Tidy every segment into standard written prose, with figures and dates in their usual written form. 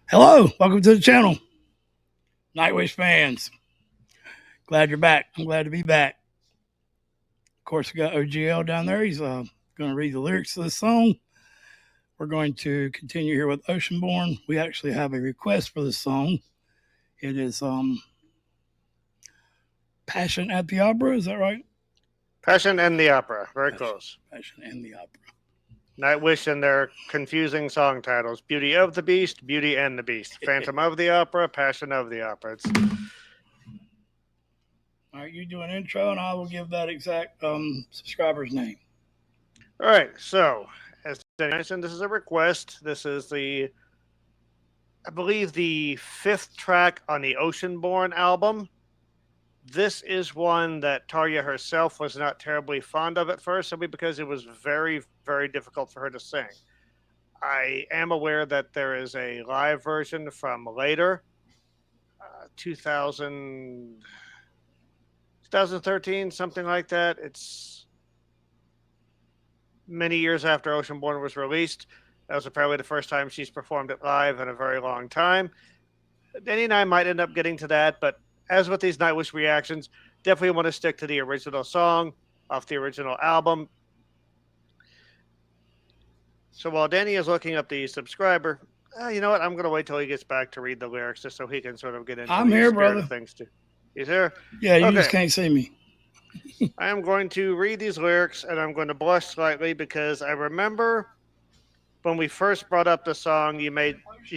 Hello, welcome to the channel, Nightwish fans. Glad you're back. I'm glad to be back. Of course, we got OGL down there. He's going to read the lyrics to the song. We're going to continue here with Oceanborn. We actually have a request for this song. It is Passion at the Opera. Is that right? Passion and the Opera. Very close. Passion and the Opera. Nightwish and their confusing song titles: Beauty of the Beast, Beauty and the Beast, Phantom of the Opera, Passion of the Opera. All right, you do an intro, and I will give that exact subscriber's name. All right, so as I mentioned, this is a request. This is I believe, the 5th track on the Oceanborn album. This is one that Tarja herself was not terribly fond of at first, simply because it was very, very difficult for her to sing. I am aware that there is a live version from later, 2013, something like that. It's many years after Oceanborn was released. That was apparently the first time she's performed it live in a very long time. Danny and I might end up getting to that, but as with these Nightwish reactions, definitely want to stick to the original song off the original album. So while Danny is looking up the subscriber, you know what? I'm going to wait till he gets back to read the lyrics just so he can sort of get into I'm the here, spirit brother. of things too. He's here? Yeah, you just can't see me. I am going to read these lyrics, and I'm going to blush slightly because I remember when we first brought up the song, you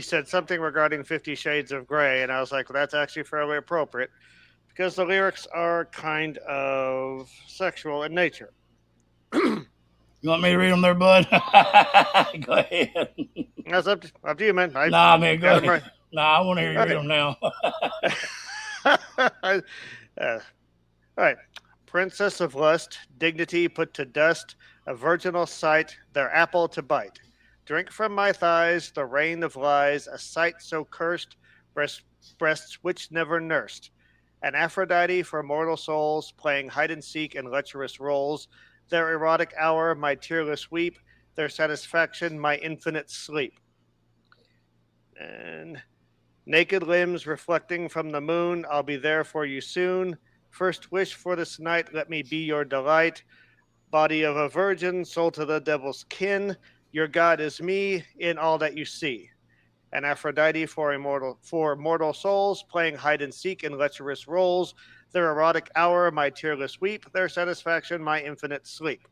said something regarding 50 Shades of Grey, and I was like, well, that's actually fairly appropriate because the lyrics are kind of sexual in nature. You want me to read them there, bud? Go ahead. That's up to you, man. Nah, man, go ahead. Right. Nah, I want to hear you read them now. All right. Princess of lust, dignity put to dust, a virginal sight, their apple to bite. Drink from my thighs the rain of lies, a sight so cursed, breasts which never nursed. An Aphrodite for mortal souls, playing hide and seek in lecherous roles. Their erotic hour, my tearless weep, their satisfaction, my infinite sleep. And naked limbs reflecting from the moon, I'll be there for you soon. First wish for this night, let me be your delight. Body of a virgin, soul to the devil's kin. Your God is me in all that you see. An Aphrodite for mortal souls, playing hide and seek in lecherous roles. Their erotic hour, my tearless weep. Their satisfaction, my infinite sleep.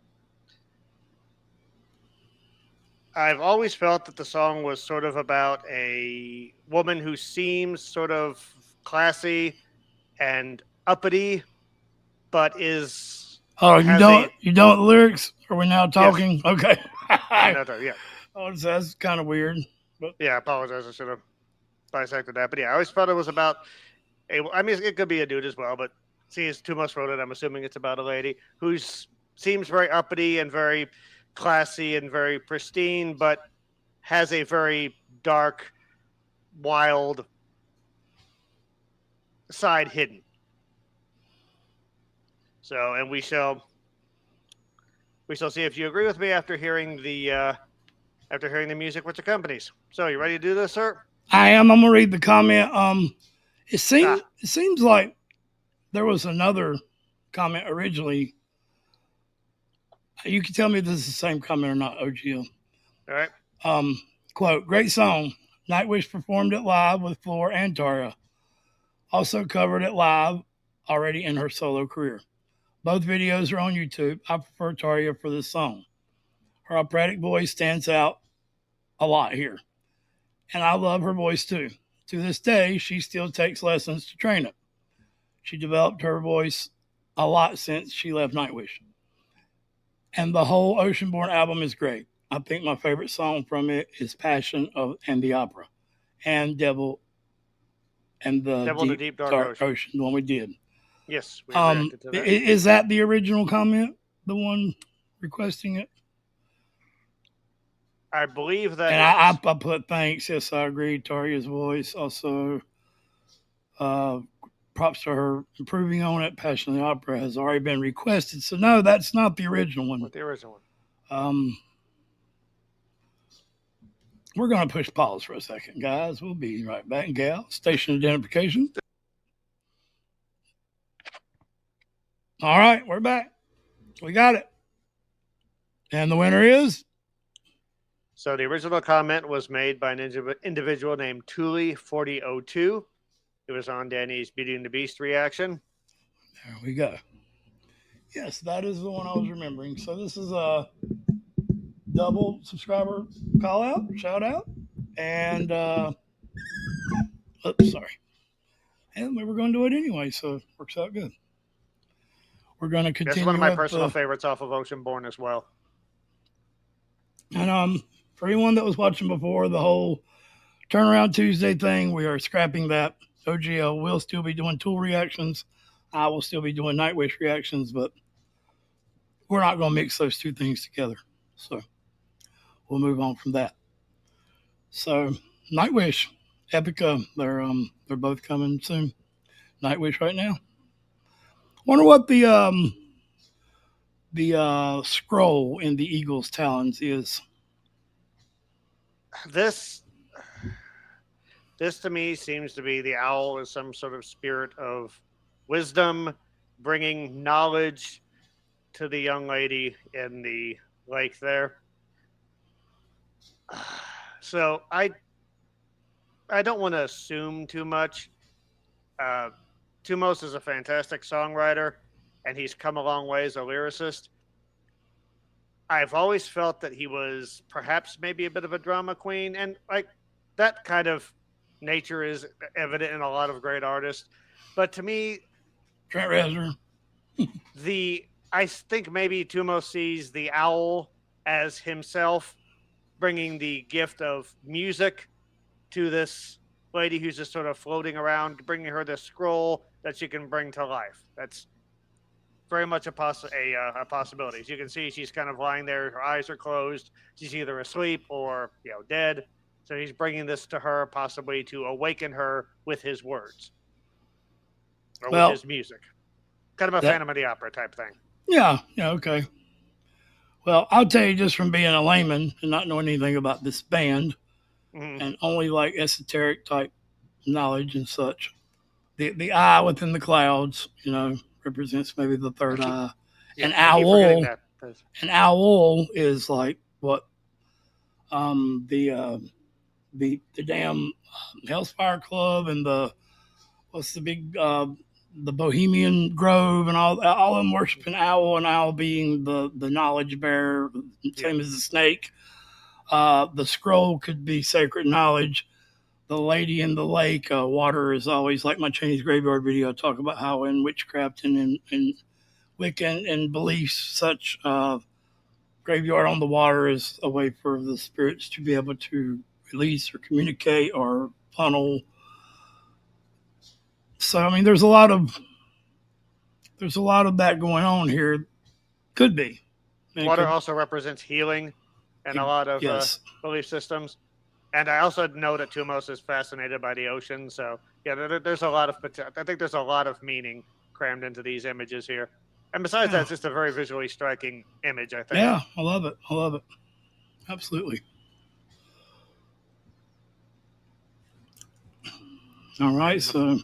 I've always felt that the song was sort of about a woman who seems sort of classy and uppity, but is. Oh, you don't the lyrics? Are we now talking? Yes. Okay. Yeah. Oh, that's kind of weird. But yeah, I apologize. I should have dissected that. But yeah, I always thought it was about I mean, it could be a dude as well, but it's too much wrote it. I'm assuming it's about a lady who seems very uppity and very classy and very pristine, but has a very dark, wild side hidden. So, and we shall see if you agree with me after hearing the music which accompanies. So, you ready to do this, sir? I am. I'm gonna read the comment. It seems like there was another comment originally. You can tell me if this is the same comment or not, OGL. All right. Quote, great song. Nightwish performed it live with Floor and Tarja. Also covered it live already in her solo career. Both videos are on YouTube. I prefer Tarja for this song. Her operatic voice stands out a lot here. And I love her voice too. To this day, she still takes lessons to train it. She developed her voice a lot since she left Nightwish. And the whole Oceanborn album is great. I think my favorite song from it is Passion and the Opera and Devil and the Deep Dark Ocean, the one we did. Yes, we reacted to that. Is that the original comment, the one requesting it? I believe that. And I put thanks. Yes, I agree. Tarja's voice also. Props to her improving on it. Passion of the Opera has already been requested. So no, that's not the original one. What the original one? we're going to push pause for a second, guys. We'll be right back. Gal, station identification. All right, we're back. We got it. And the winner is? So the original comment was made by an individual named Thule4002. It was on Danny's Beauty and the Beast reaction. There we go. Yes, that is the one I was remembering. So this is a double subscriber call out, shout out. And, oops, sorry. And we were going to do it anyway, so it works out good. We're going to continue. That's one of my personal favorites off of Oceanborn as well. And for anyone that was watching before, the whole Turnaround Tuesday thing, we are scrapping that. OGL will still be doing Tool reactions. I will still be doing Nightwish reactions, but we're not going to mix those two things together. So we'll move on from that. So Nightwish, Epica, they're both coming soon. Nightwish right now. Wonder what the scroll in the eagle's talons is. This to me seems to be the owl is some sort of spirit of wisdom, bringing knowledge to the young lady in the lake there. So I don't want to assume too much. Tumos is a fantastic songwriter, and he's come a long way as a lyricist. I've always felt that he was perhaps maybe a bit of a drama queen, and like that kind of nature is evident in a lot of great artists. But to me, Trent Reznor. I think maybe Tumos sees the owl as himself bringing the gift of music to this lady who's just sort of floating around, bringing her this scroll that she can bring to life. That's very much a possibility. As you can see, she's kind of lying there. Her eyes are closed. She's either asleep or dead. So he's bringing this to her, possibly to awaken her with his words or with his music. Kind of a Phantom of the Opera type thing. Yeah, okay. Well, I'll tell you just from being a layman and not knowing anything about this band and only like esoteric type knowledge and such, the eye within the clouds, represents maybe the third eye. An owl is like what the damn Hellfire Club and what's the big the Bohemian Grove and all of them worship an owl, and owl being the knowledge bearer, same as the snake. The scroll could be sacred knowledge. The lady in the lake, water is always, like my Chinese graveyard video, I talk about how in witchcraft and in Wiccan and beliefs such, graveyard on the water is a way for the spirits to be able to release or communicate or funnel. So, I mean, there's a lot of that going on here. Could be. Water also represents healing in a lot of belief systems. And I also know that Tumos is fascinated by the ocean. So, there's a lot of I think there's a lot of meaning crammed into these images here. And besides that, it's just a very visually striking image, I think. Yeah, I love it. Absolutely. All right, so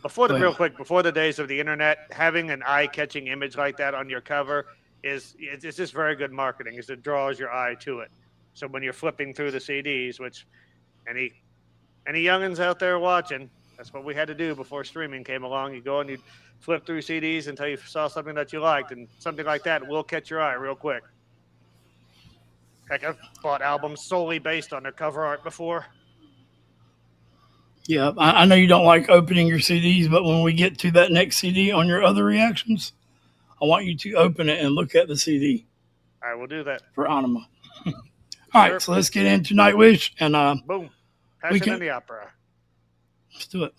before the days of the internet, having an eye-catching image like that on your cover it's just very good marketing, as it draws your eye to it. So when you're flipping through the CDs, which any youngins out there watching, that's what we had to do before streaming came along. You go and you flip through CDs until you saw something that you liked, and something like that will catch your eye real quick. Heck, I've bought albums solely based on their cover art before. Yeah, I know you don't like opening your CDs, but when we get to that next CD on your other reactions, I want you to open it and look at the CD. I will do that. For Anima. All right, so let's get into Nightwish and boom, Passion in the Opera. Let's do it.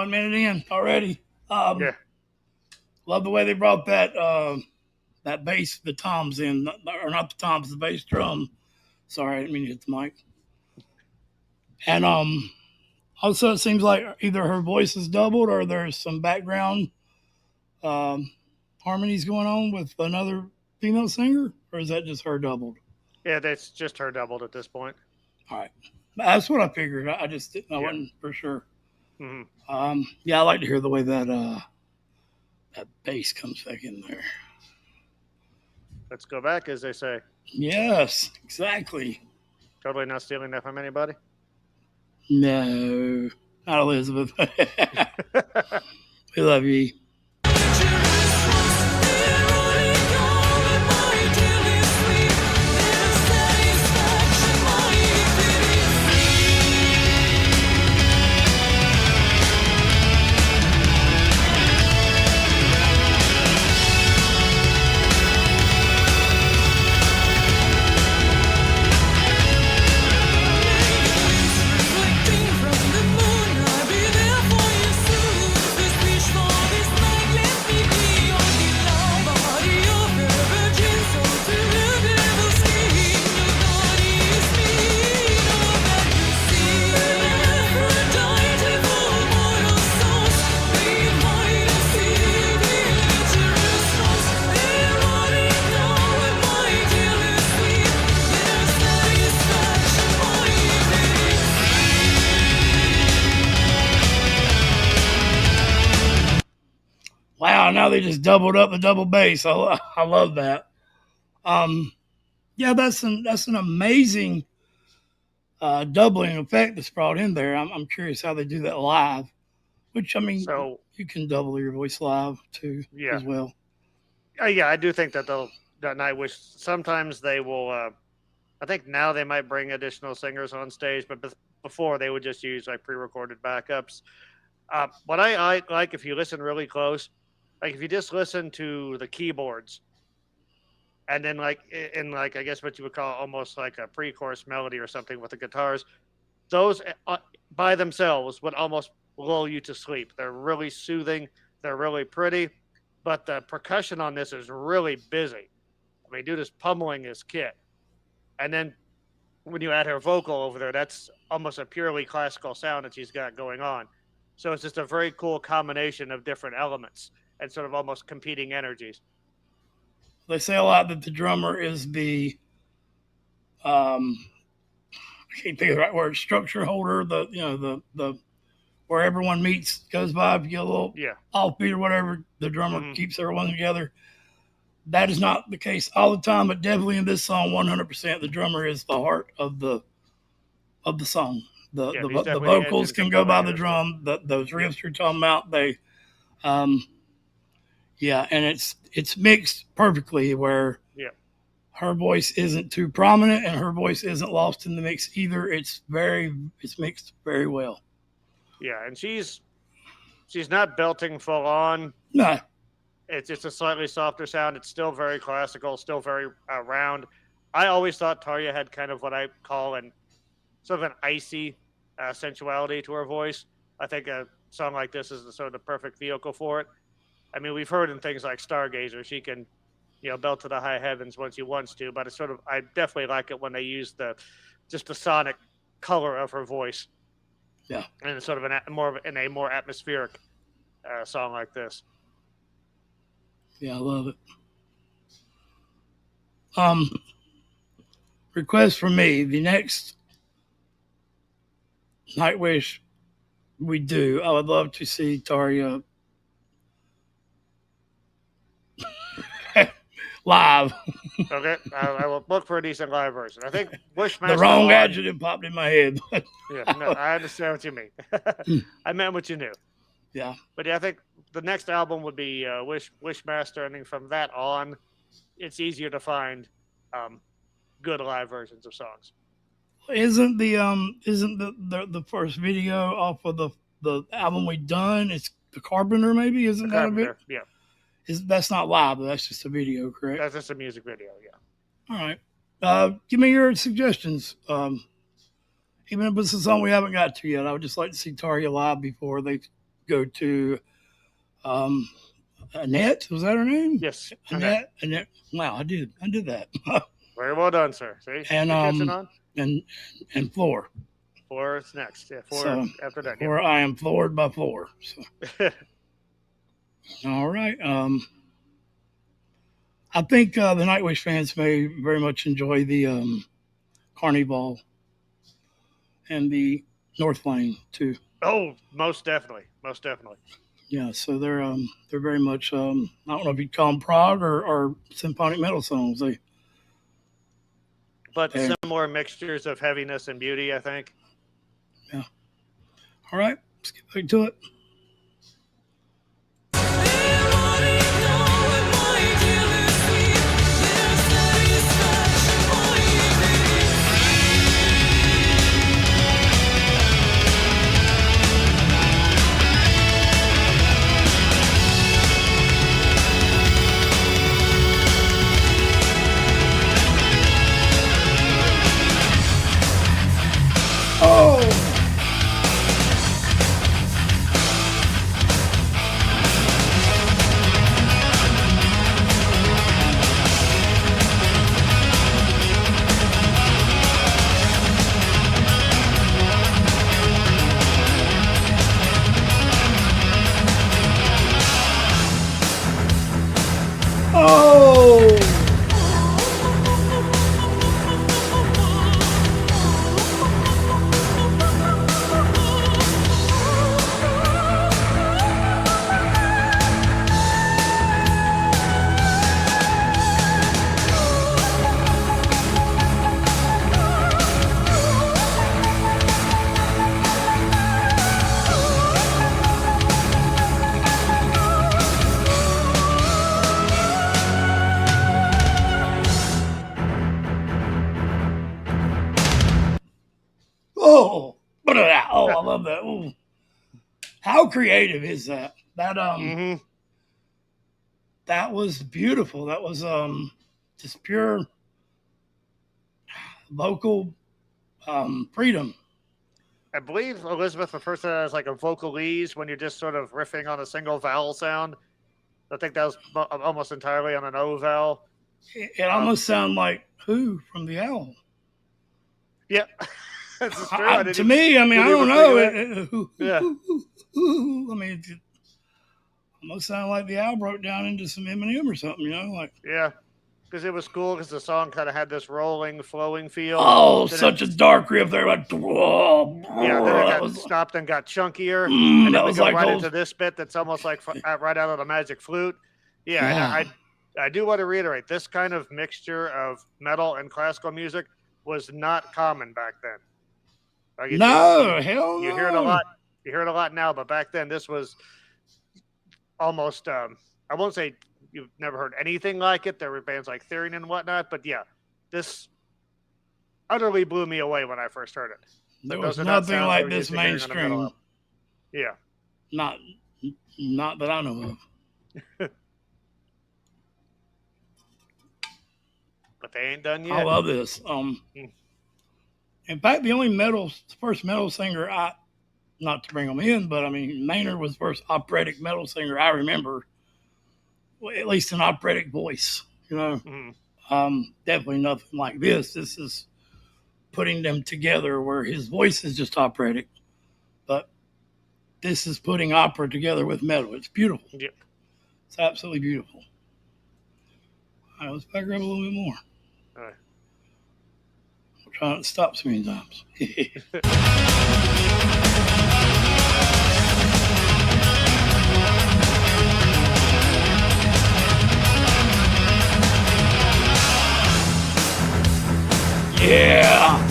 minute in already. Yeah. Love the way they brought that bass, the toms in, or not the toms, the bass drum. Sorry, I didn't mean to hit the mic. And also, it seems like either her voice is doubled or there's some background um, harmonies going on with another female singer, or is that just her doubled? Yeah, that's just her doubled at this point. All right, that's what I figured. I just didn't. I Yeah. wasn't for sure. Hmm. Yeah, I like to hear the way that bass comes back in there. Let's go back, as they say. Yes, exactly. Totally not stealing that from anybody. No, not Elizabeth. We love you. Wow, now they just doubled up the double bass. I love that. Um, yeah, that's an amazing doubling effect that's brought in there. I'm curious how they do that live. Which I mean, So you can double your voice live too yeah, as well. yeah, I do think that they'll that Nightwish sometimes they will. I think now they might bring additional singers on stage, but before they would just use like pre-recorded backups. What I like, if you listen really close, like if you just listen to the keyboards, and then like in like I guess what you would call almost like a pre-chorus melody or something with the guitars, those by themselves would almost lull you to sleep. They're really soothing. They're really pretty, but the percussion on this is really busy. I mean, dude is pummeling his kit, and then when you add her vocal over there, that's almost a purely classical sound that she's got going on. So it's just a very cool combination of different elements and sort of almost competing energies. They say a lot that the drummer is the um, I can't think of the right word, structure holder. The where everyone meets goes by. If you get a little Yeah. offbeat or whatever, the drummer Hmm. keeps everyone together. That is not the case all the time, but definitely in this song, 100%, the drummer is the heart of the song. The Yeah, the, he's the definitely the vocals engine can go by compelling it the as well. drum. Those Yeah. riffs you're talking about, um, yeah, and it's mixed perfectly where Yeah. her voice isn't too prominent and her voice isn't lost in the mix either. It's mixed very well. Yeah. And she's not belting full on. No, It's a slightly softer sound. It's still very classical, still very round. I always thought Tarja had kind of what I call an sort of an icy sensuality to her voice. I think a song like this is the sort of the perfect vehicle for it. I mean, we've heard in things like Stargazer, she can, belt to the high heavens when she wants to, but it's sort of, I definitely like it when they use just the sonic color of her voice, yeah, and it's sort of in a more atmospheric song like this. yeah, I love it. Um, Request from me: the next Nightwish we do, I would love to see Tarja live. Okay, I will look for a decent live version. I think The Wishmaster wrong on. adjective popped in my head. Yeah, no, I understand what you mean. I meant what you knew. Yeah, But yeah, I think the next album would be Wishmaster, and then from that on, it's easier to find um, good live versions of songs. isn't the first video off of the album we done? It's the Carpenter, maybe. The Isn't that a bit? Carpenter, yeah, Is that's not live, but that's just a video, correct? that's just a music video. Yeah, All right. Give me your suggestions. Even if it's a song we haven't got to yet, I would just like to see Tarja live before they go to um, Annette. Was that her name? Yes, Annette. Annette. Wow, I did that. very well done, sir. See, and you're catching on. and and Floor. Four is next. Yeah, four So after that. Floor, I am floored by Floor. So. Yeah. All right. I think the Nightwish fans may very much enjoy the Carnival and the North Lane too. Oh, most definitely, most definitely. Yeah, so they're very much I don't know if you'd call them prog or symphonic metal songs. But They similar mixtures of heaviness and beauty, I think. yeah. All right, let's get back to it. Oh. Oh! Oh! Oh, I love that. Ooh. How creative is that? That was beautiful. That was just pure vocal freedom. I believe Elizabeth refers to that as like a vocalese when you're just sort of riffing on a single vowel sound. I think that was almost entirely on an O vowel. It almost sounded like Who from the Owl. Yeah, this is true. To me, I mean, I don't know. Yeah. I mean, it almost sounded like the owl broke down into some Eminem or something, you know? Like, yeah, because it was cool because the song kind of had this rolling, flowing feel. Oh, then such a dark riff there. Like, whoa, yeah, then it got stopped and got chunkier. And then we go like right into this bit that's almost like right out of the Magic Flute. Yeah, and I do want to reiterate, this kind of mixture of metal and classical music was not common back then. Like hell you hear it a lot. You hear it a lot now, but back then this was almost. I won't say you've never heard anything like it. There were bands like Therian and whatnot, but yeah, this utterly blew me away when I first heard it. There was nothing like this mainstream. Yeah, not that I know of. But they ain't done yet. I love this. In fact, the first metal singer not to bring them in, but I mean, Maynard was the first operatic metal singer I remember, well, at least an operatic voice, you know. Definitely nothing like this. This is putting them together where his voice is just operatic, but this is putting opera together with metal. It's beautiful. Yep. It's absolutely beautiful. All right, let's back up a little bit more. All right. I'll try not to stop so many times. Yeah.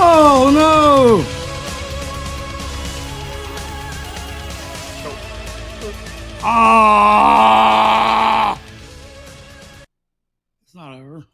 Oh no! Oh, Ah! It's not over.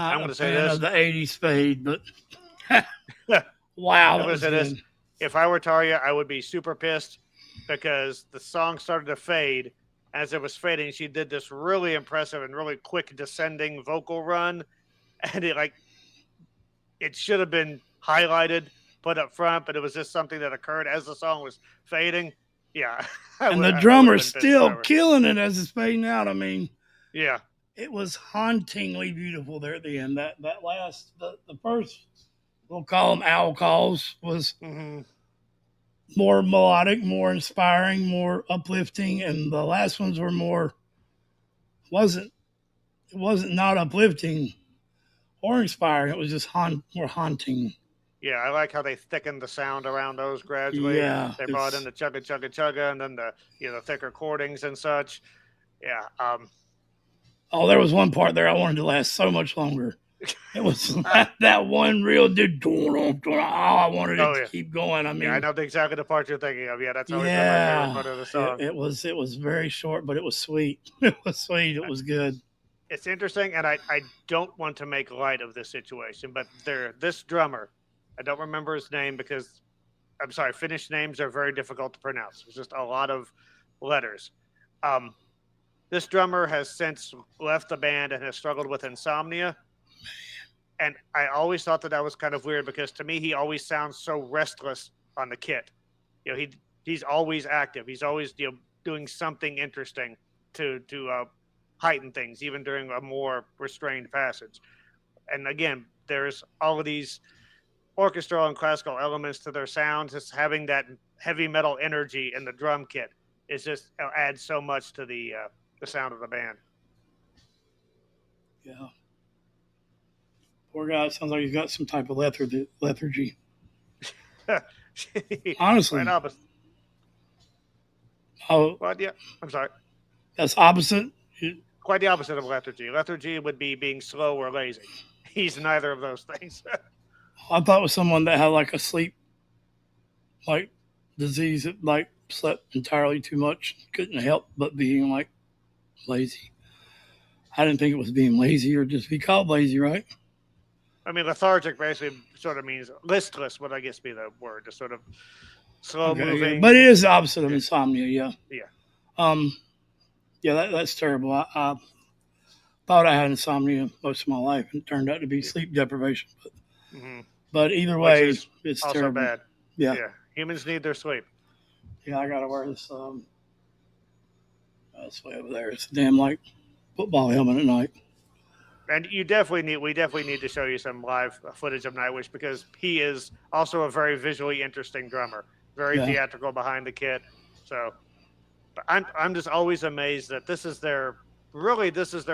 I'm Not going a to say fan of this. the 80s fade, but I'm wow, that going to was say this. good. If I were Taria, I would be super pissed because the song started to fade. As it was fading, she did this really impressive and really quick descending vocal run, and it should have been highlighted, put up front, but it was just something that occurred as the song was fading. Yeah, And the I would have drummer's been pissed if I still were. killing it as it's fading out. I mean, Yeah, it was hauntingly beautiful there at the end. That last, the first, we'll call them owl calls, was hmm more melodic, more inspiring, more uplifting, and the last ones were more wasn't it wasn't not uplifting or inspiring. It was just more haunting. yeah. I like how they thickened the sound around those gradually. Yeah, They brought in it's the chugga chugga chugga, and then the thicker chordings and such. Yeah, oh, there was one part there I wanted to last so much longer. It was that one real dude. Oh, I wanted it oh to yeah, keep going. I yeah. I mean, know exactly the part you're thinking of. Yeah, that's always been my favorite yeah, part of the song. it was very short, but it was sweet. It was sweet. It was good. It's interesting, and I don't want to make light of this situation, but this drummer, I don't remember his name because I'm sorry, Finnish names are very difficult to pronounce. It's just a lot of letters. Um, this drummer has since left the band and has struggled with insomnia, and I always thought that that was kind of weird because to me he always sounds so restless on the kit. He's always active. He's always doing something interesting to heighten things, even during a more restrained passage. And again, there's all of these orchestral and classical elements to their sounds. Just having that heavy metal energy in the drum kit is just adds so much to the sound of the band. Yeah, poor guy. Sounds like he's got some type of lethargy. Quite Honestly, opposite. oh, Well, yeah, I'm sorry. that's opposite. Quite the opposite of lethargy. Lethargy would be being slow or lazy. He's neither of those things. I thought it was someone that had like a sleep like disease that like slept entirely too much, couldn't help but being like lazy. I didn't think it was being lazy or just be called lazy, right? I mean, lethargic basically sort of means listless, would I guess be the word, just sort of slow Okay, yeah, but it moving. is the opposite of Yeah, insomnia. Yeah, yeah. um, yeah, that's terrible. I thought I had insomnia most of my life, and it turned out to be Yeah. sleep deprivation. hmm But either Which way, is it's also terrible. bad. Yeah, Yeah, humans need their sleep. yeah, I gotta wear this. That's way over there. It's a damn like football helmet at night. And we definitely need to show you some live footage of Nightwish because he is also a very visually interesting drummer, very Yeah, theatrical behind the kit. So I'm just always amazed that this is their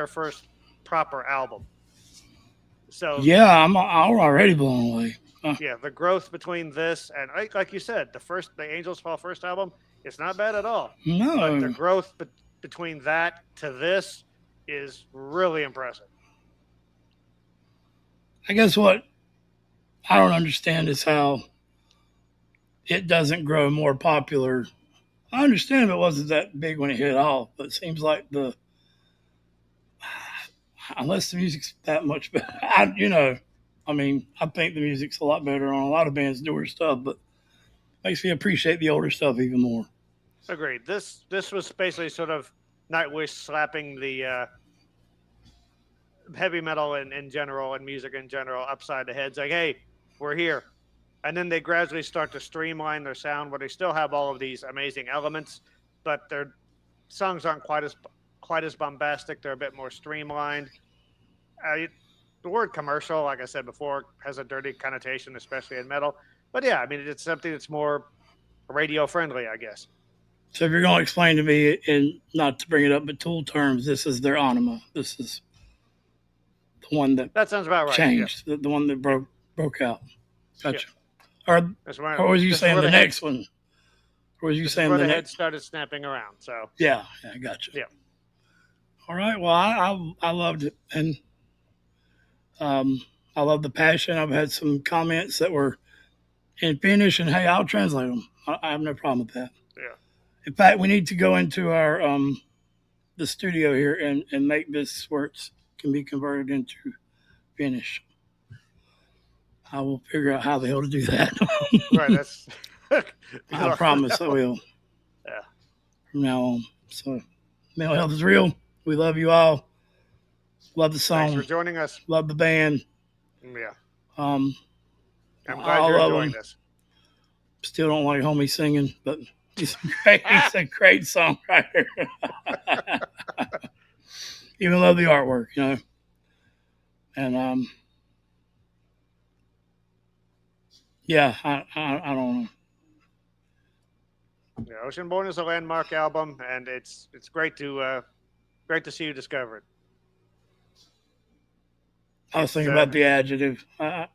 first proper album. So Yeah, I'm already blown away. yeah, the growth between this and like you said, the Angels Fall first album, it's not bad at all. But the No, growth between that to this is really impressive. I guess what I don't understand is how it doesn't grow more popular. I understand it wasn't that big when it hit off, but it seems like unless the music's that much better, I mean, I think the music's a lot better on a lot of bands' newer stuff, but makes me appreciate the older stuff even more. Agreed. This was basically sort of Nightwish slapping the heavy metal in general and music in general upside the heads. Like, hey, we're here. And then they gradually start to streamline their sound, where they still have all of these amazing elements, but their songs aren't quite as bombastic. They're a bit more streamlined. The word commercial, like I said before, has a dirty connotation, especially in metal. But yeah, I mean, it's something that's more radio friendly, I guess. So if you're going to explain to me, and not to bring it up, but Tool terms, this is their anima. This is the one that That sounds about right. Yeah, changed, the one that yeah, broke out. yeah. Gotcha. Or, That's where or was you this is saying where the the head next one? Or was you this is saying where the the head next? started snapping around. So Yeah, gotcha. yeah, All right. Well, I loved it, and um, I love the passion. I've had some comments that were in Finnish, and hey, I'll translate them. I have no problem with that. yeah. In fact, we need to go into our the studio here and make this where it can be converted into Finnish. I will figure out how the hell to do that. Right. That's I promise I will yeah. from now on. So, mental health is real. We love you all. Love the Thanks for song. joining us. Love the band. Yeah, Um, I'm glad all you're of enjoying them. this. Still don't like homie singing, but he's great. He's a great songwriter. Even love the artwork. And yeah, I don't know. Yeah, Oceanborn is a landmark album, and it's great to see you discover it. I was It's thinking about the adjective. I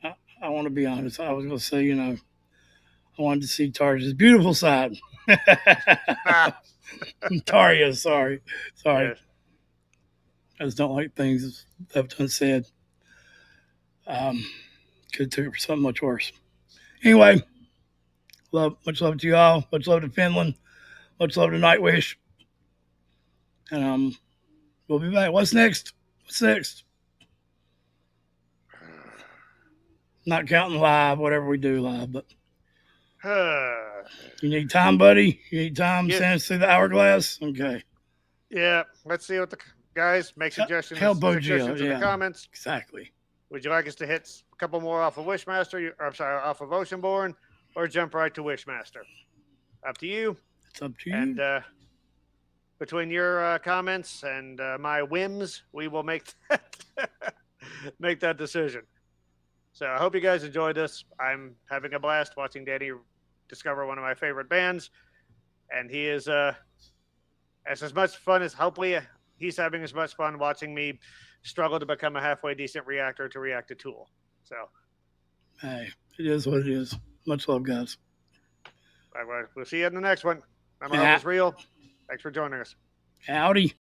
want to be honest. I was going to say, I wanted to see Tarja's beautiful side. Tarja, sorry. yeah, I just don't like things left unsaid. Um, could have took it for something much worse. Anyway, much love to you all. Much love to Finland. Much love to Nightwish. And we'll be back. What's next? What's next? Not counting live, whatever we do live, but you need time, buddy. You need time. yeah, Send us through the hourglass. Okay. yeah. Let's see what the guys make Hell, suggestions in the yeah, comments. exactly. Would you like us to hit a couple more off of Wishmaster? Or, I'm sorry, off of Oceanborn, or jump right to Wishmaster? Up to you. It's up to you. And between your comments and my whims, we will make that make that decision. So I hope you guys enjoyed this. I'm having a blast watching Danny discover one of my favorite bands, and he is as much fun as hopefully he's having as much fun watching me struggle to become a halfway decent reactor to reactor tool. So Hey, it is what it is. Much love, guys. we'll see you in the next one. I'm Hope is real. Thanks for joining us. Howdy.